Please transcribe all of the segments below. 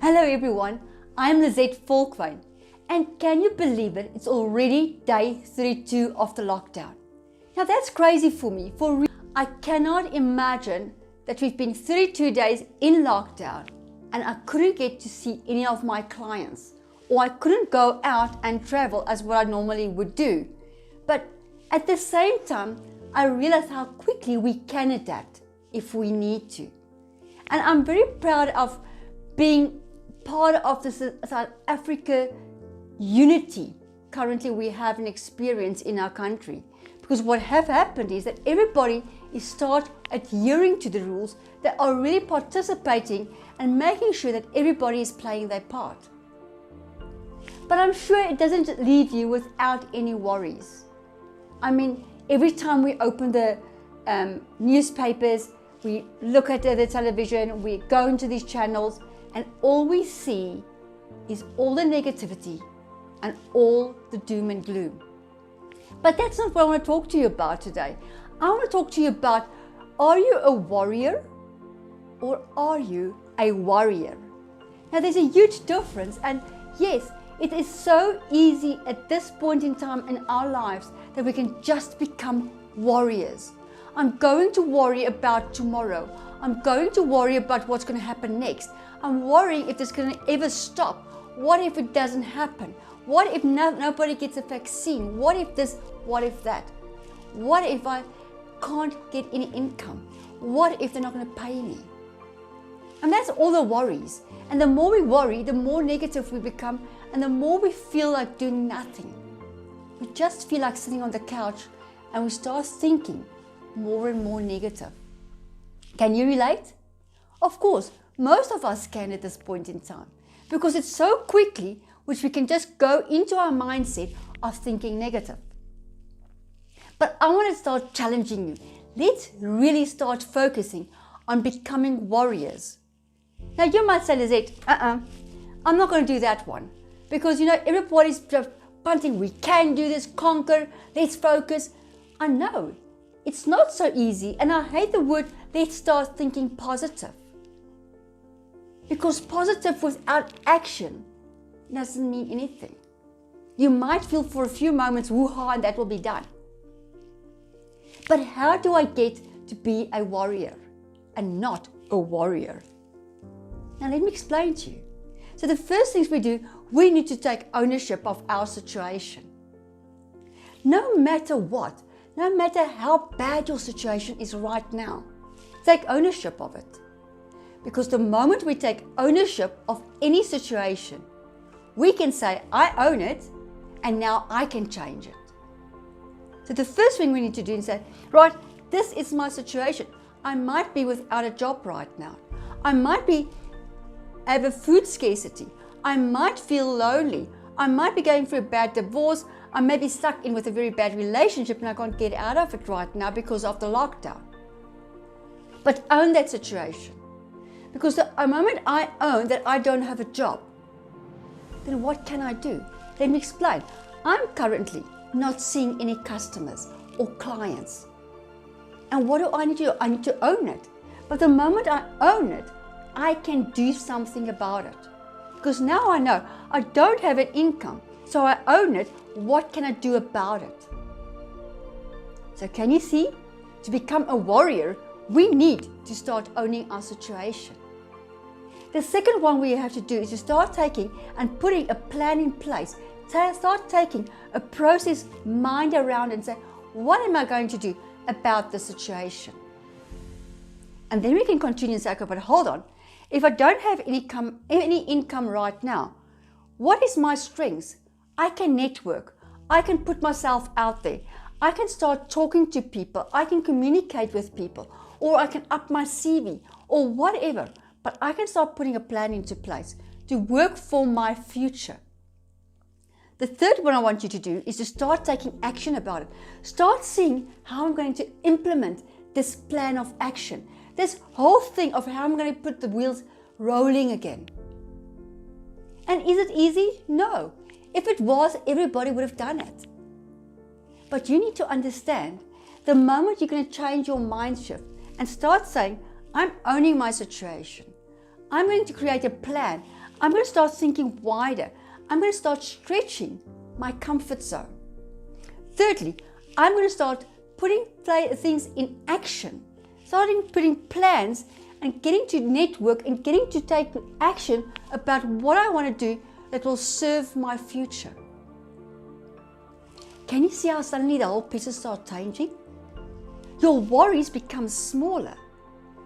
Hello everyone, I'm Lizette Volkwyn, and can you believe it? It's already day 32 of the lockdown. Now that's crazy for me. I cannot imagine that we've been 32 days in lockdown and I couldn't get to see any of my clients, or I couldn't go out and travel as what I normally would do. But at the same time, I realized how quickly we can adapt if we need to. And I'm very proud of being part of the South Africa unity currently we have an experience in our country. Because what have happened is that everybody is start adhering to the rules. They are really participating and making sure that everybody is playing their part. But I'm sure it doesn't leave you without any worries. I mean, every time we open the newspapers, we look at the television, we go into these channels, and all we see is all the negativity and all the doom and gloom. But that's not what I want to talk to you about today. I want to talk to you about, are you a warrior or are you a worrier? Now there's a huge difference, and yes, it is so easy at this point in time in our lives that we can just become warriors. I'm going to worry about tomorrow. I'm going to worry about what's going to happen next. I'm worrying if it's going to ever stop. What if it doesn't happen? What if nobody gets a vaccine? What if this? What if that? What if I can't get any income? What if they're not going to pay me? And that's all the worries. And the more we worry, the more negative we become, and the more we feel like doing nothing. We just feel like sitting on the couch and we start thinking more and more negative. Can you relate? Of course, most of us can at this point in time, because it's so quickly which we can just go into our mindset of thinking negative. But I want to start challenging you. Let's really start focusing on becoming warriors. Now you might say, Lizette, I'm not going to do that one, because everybody's punting, we can do this, conquer, let's focus. I know it's not so easy, and I hate the word let's start thinking positive. Because positive without action doesn't mean anything. You might feel for a few moments, woo-ha, and that will be done. But how do I get to be a warrior and not a worrier? Now let me explain to you. So the first things we do, we need to take ownership of our situation. No matter what, no matter how bad your situation is right now, take ownership of it. Because the moment we take ownership of any situation, we can say, I own it, and now I can change it. So the first thing we need to do is say, right, this is my situation. I might be without a job right now. I might have a food scarcity. I might feel lonely. I might be going through a bad divorce. I may be stuck in with a very bad relationship and I can't get out of it right now because of the lockdown. But own that situation. Because the moment I own that I don't have a job, then what can I do? Let me explain. I'm currently not seeing any customers or clients. And what do I need to do? I need to own it. But the moment I own it, I can do something about it. Because now I know I don't have an income, so I own it. What can I do about it? So can you see? To become a warrior, we need to start owning our situation. The second one we have to do is to start taking and putting a plan in place. Start taking a process mind around and say, what am I going to do about the situation? And then we can continue and say, okay, but hold on. If I don't have any income right now, what is my strengths? I can network. I can put myself out there. I can start talking to people. I can communicate with people, or I can up my CV or whatever. But I can start putting a plan into place to work for my future. The third one I want you to do is to start taking action about it. Start seeing how I'm going to implement this plan of action. This whole thing of how I'm going to put the wheels rolling again. And is it easy? No. If it was, everybody would have done it. But you need to understand, the moment you're going to change your mind shift and start saying, I'm owning my situation. I'm going to create a plan. I'm going to start thinking wider. I'm going to start stretching my comfort zone. Thirdly, I'm going to start putting things in action, starting putting plans and getting to network and getting to take action about what I want to do that will serve my future. Can you see how suddenly the whole picture starts changing? Your worries become smaller,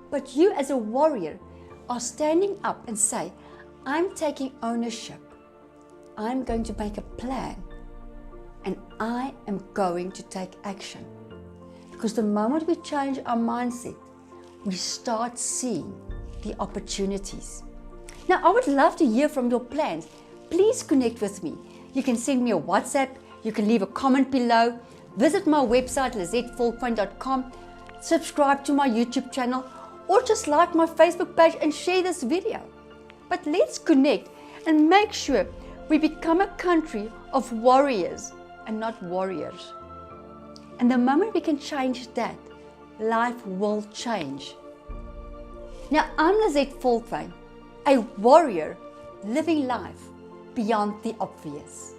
but you as a warrior are standing up and say, I'm taking ownership. I'm going to make a plan and I am going to take action. Because the moment we change our mindset, we start seeing the opportunities. Now, I would love to hear from your plans. Please connect with me. You can send me a WhatsApp. You can leave a comment below. Visit my website, lizettevolkwyn.com. Subscribe to my YouTube channel or just like my Facebook page and share this video. But let's connect and make sure we become a country of warriors and not warriors. And the moment we can change that, life will change. Now, I'm Lizette Volkwyn, a warrior living life beyond the obvious.